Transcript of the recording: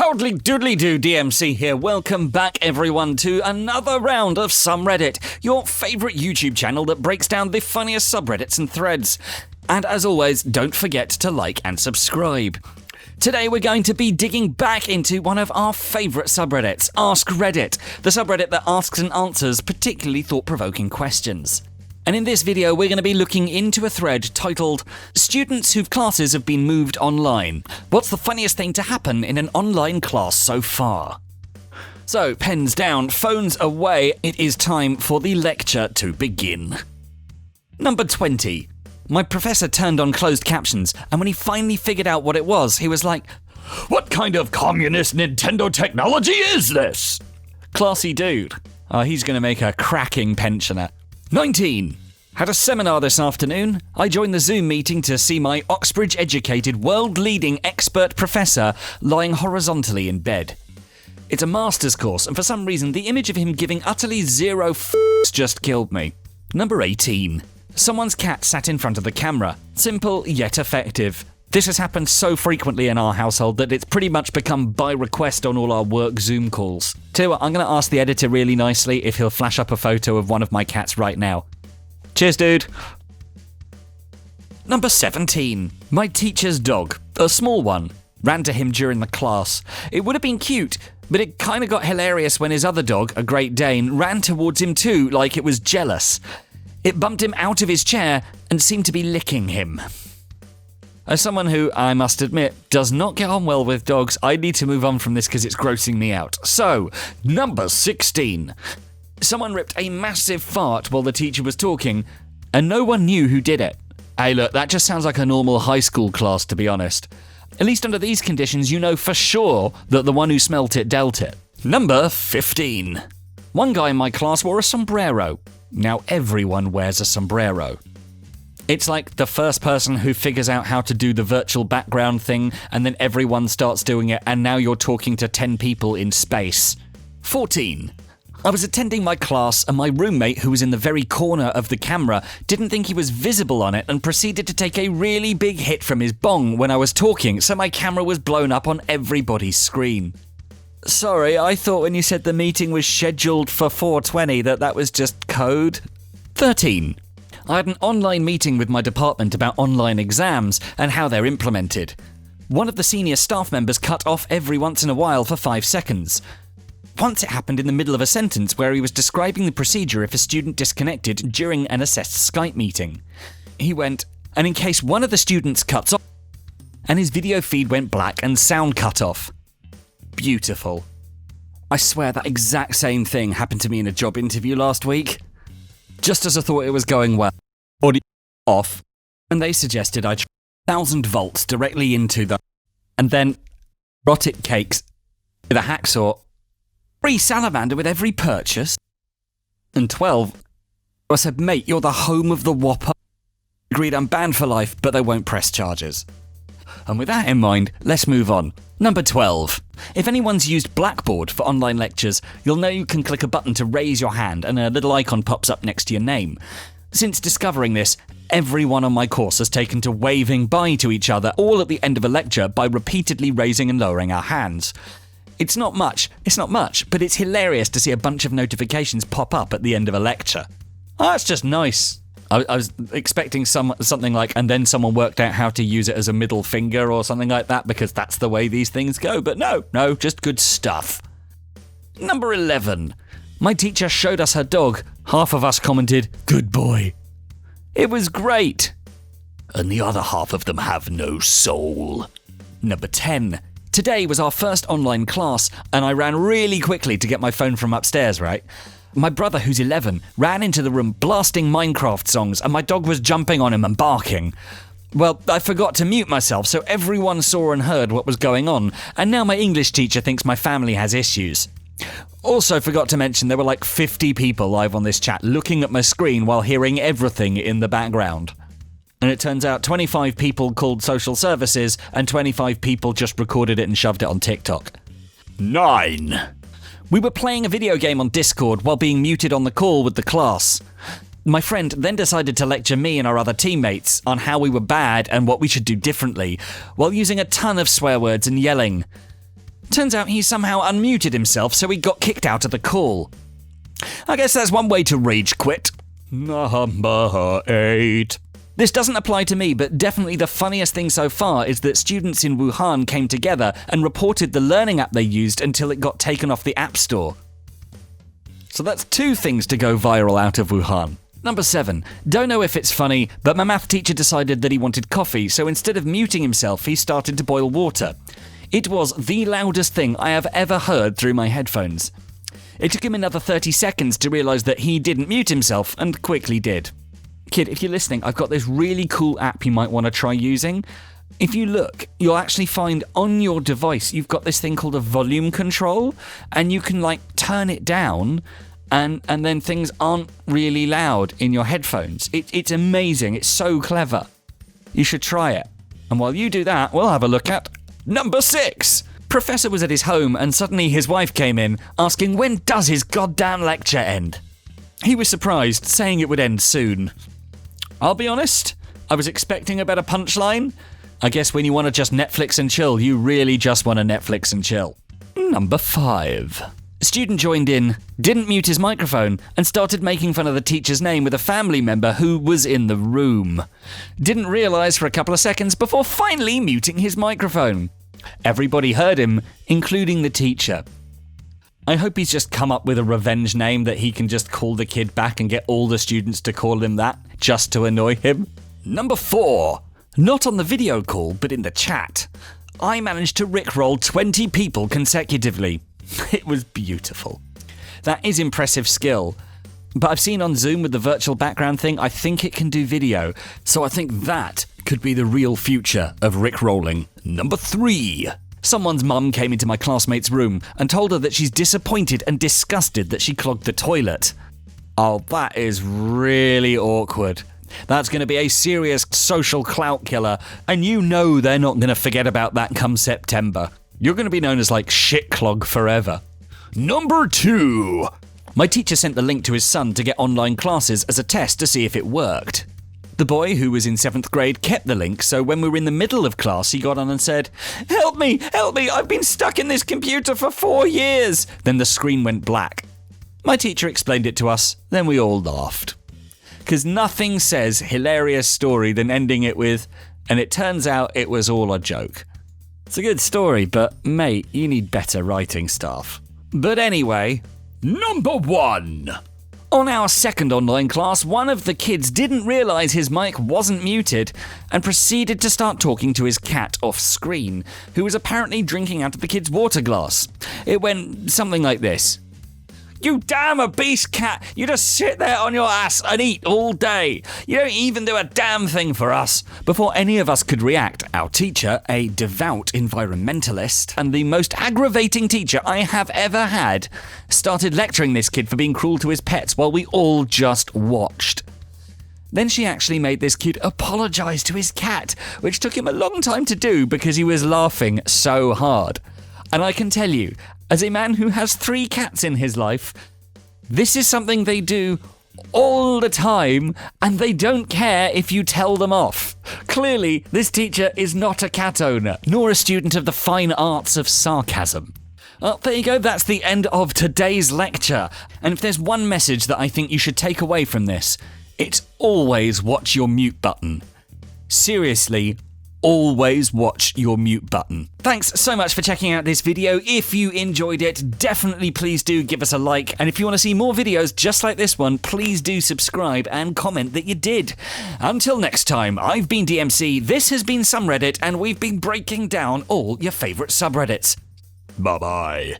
Howdly doodly do, DMC here. Welcome back everyone to another round of Subreddit, your favourite YouTube channel that breaks down the funniest subreddits and threads. And as always, don't forget to like and subscribe. Today we're going to be digging back into one of our favourite subreddits, Ask Reddit, the subreddit that asks and answers particularly thought-provoking questions. And in this video, we're going to be looking into a thread titled, Students whose classes have been moved online. What's the funniest thing to happen in an online class so far? So, pens down, phones away, it is time for the lecture to begin. Number 20. My professor turned on closed captions, and when he finally figured out what it was, he was like, "What kind of communist Nintendo technology is this?" Classy dude. He's going to make a cracking pensioner. 19. Had a seminar this afternoon. I joined the Zoom meeting to see my Oxbridge-educated, world-leading expert professor lying horizontally in bed. It's a master's course, and for some reason, the image of him giving utterly zero f***s just killed me. Number 18. Someone's cat sat in front of the camera. Simple, yet effective. This has happened so frequently in our household that it's pretty much become by request on all our work Zoom calls. Tell you what, I'm going to ask the editor really nicely if he'll flash up a photo of one of my cats right now. Cheers, dude. Number 17. My teacher's dog, a small one, ran to him during the class. It would have been cute, but it kind of got hilarious when his other dog, a Great Dane, ran towards him too, like it was jealous. It bumped him out of his chair and seemed to be licking him. As someone who, I must admit, does not get on well with dogs, I need to move on from this because it's grossing me out. So, number 16. Someone ripped a massive fart while the teacher was talking, and no one knew who did it. Hey look, that just sounds like a normal high school class, to be honest. At least under these conditions, you know for sure that the one who smelt it dealt it. Number 15. One guy in my class wore a sombrero. Now everyone wears a sombrero. It's like the first person who figures out how to do the virtual background thing, and then everyone starts doing it, and now you're talking to 10 people in space. 14. I was attending my class, and my roommate, who was in the very corner of the camera, didn't think he was visible on it and proceeded to take a really big hit from his bong when I was talking, so my camera was blown up on everybody's screen. Sorry, I thought when you said the meeting was scheduled for 4:20 that was just code. 13. I had an online meeting with my department about online exams and how they're implemented. One of the senior staff members cut off every once in a while for 5 seconds. Once it happened in the middle of a sentence where he was describing the procedure if a student disconnected during an assessed Skype meeting. He went, and in case one of the students cuts off, and his video feed went black and sound cut off. Beautiful. I swear that exact same thing happened to me in a job interview last week. Just as I thought it was going well, audio off, and they suggested I try 1,000 volts directly into the, and then rocket cakes with a hacksaw, free salamander with every purchase, and 12. I said, mate, you're the home of the Whopper. Agreed, I'm banned for life, but they won't press charges. And with that in mind, let's move on. Number 12. If anyone's used Blackboard for online lectures, you'll know you can click a button to raise your hand and a little icon pops up next to your name. Since discovering this, everyone on my course has taken to waving bye to each other all at the end of a lecture by repeatedly raising and lowering our hands. It's not much, but it's hilarious to see a bunch of notifications pop up at the end of a lecture. Oh, that's just nice. I was expecting something like, and then someone worked out how to use it as a middle finger or something like that, because that's the way these things go. But no, just good stuff. Number 11. My teacher showed us her dog. Half of us commented, "Good boy." It was great. And the other half of them have no soul. Number 10. Today was our first online class, and I ran really quickly to get my phone from upstairs, right? My brother, who's 11, ran into the room blasting Minecraft songs, and my dog was jumping on him and barking. Well, I forgot to mute myself, so everyone saw and heard what was going on, and now my English teacher thinks my family has issues. Also forgot to mention there were like 50 people live on this chat looking at my screen while hearing everything in the background. And it turns out 25 people called social services, and 25 people just recorded it and shoved it on TikTok. 9. We were playing a video game on Discord while being muted on the call with the class. My friend then decided to lecture me and our other teammates on how we were bad and what we should do differently, while using a ton of swear words and yelling. Turns out he somehow unmuted himself, so he got kicked out of the call. I guess that's one way to rage quit. Number 8. This doesn't apply to me, but definitely the funniest thing so far is that students in Wuhan came together and reported the learning app they used until it got taken off the App Store. So that's 2 things to go viral out of Wuhan. Number 7. Don't know if it's funny, but my math teacher decided that he wanted coffee, so instead of muting himself, he started to boil water. It was the loudest thing I have ever heard through my headphones. It took him another 30 seconds to realise that he didn't mute himself, and quickly did. Kid, if you're listening, I've got this really cool app you might want to try using. If you look, you'll actually find on your device, you've got this thing called a volume control, and you can turn it down, and then things aren't really loud in your headphones. It's amazing. It's so clever. You should try it. And while you do that, we'll have a look at number 6. Professor was at his home, and suddenly his wife came in, asking when does his goddamn lecture end? He was surprised, saying it would end soon. I'll be honest, I was expecting a better punchline. I guess when you want to just Netflix and chill, you really just want to Netflix and chill. Number 5. A student joined in, didn't mute his microphone, and started making fun of the teacher's name with a family member who was in the room. Didn't realise for a couple of seconds before finally muting his microphone. Everybody heard him, including the teacher. I hope he's just come up with a revenge name that he can just call the kid back and get all the students to call him that, just to annoy him. Number 4. Not on the video call, but in the chat. I managed to rickroll 20 people consecutively. It was beautiful. That is impressive skill. But I've seen on Zoom with the virtual background thing, I think it can do video. So I think that could be the real future of rickrolling. Number 3. Someone's mum came into my classmate's room and told her that she's disappointed and disgusted that she clogged the toilet. Oh, that is really awkward. That's going to be a serious social clout killer, and you know they're not going to forget about that come September. You're going to be known as shit clog forever. Number 2. My teacher sent the link to his son to get online classes as a test to see if it worked. The boy, who was in 7th grade, kept the link, so when we were in the middle of class, he got on and said, help me, I've been stuck in this computer for 4 years. Then the screen went black. My teacher explained it to us, then we all laughed. Because nothing says hilarious story than ending it with, and it turns out it was all a joke. It's a good story, but mate, you need better writing staff. But anyway, number 1. On our second online class, one of the kids didn't realise his mic wasn't muted and proceeded to start talking to his cat off screen, who was apparently drinking out of the kid's water glass. It went something like this. You damn obese cat, you just sit there on your ass and eat all day. You don't even do a damn thing for us. Before any of us could react, our teacher, a devout environmentalist and the most aggravating teacher I have ever had, started lecturing this kid for being cruel to his pets while we all just watched. Then she actually made this kid apologise to his cat, which took him a long time to do because he was laughing so hard. And I can tell you, as a man who has 3 cats in his life, this is something they do all the time, and they don't care if you tell them off. Clearly, this teacher is not a cat owner, nor a student of the fine arts of sarcasm. There you go, that's the end of today's lecture. And if there's one message that I think you should take away from this, it's always watch your mute button. Seriously, always watch your mute button. Thanks so much for checking out this video. If you enjoyed it, definitely please do give us a like. And if you want to see more videos just like this one, please do subscribe and comment that you did. Until next time, I've been DMC, this has been SomeReddit, and we've been breaking down all your favourite subreddits. Bye-bye.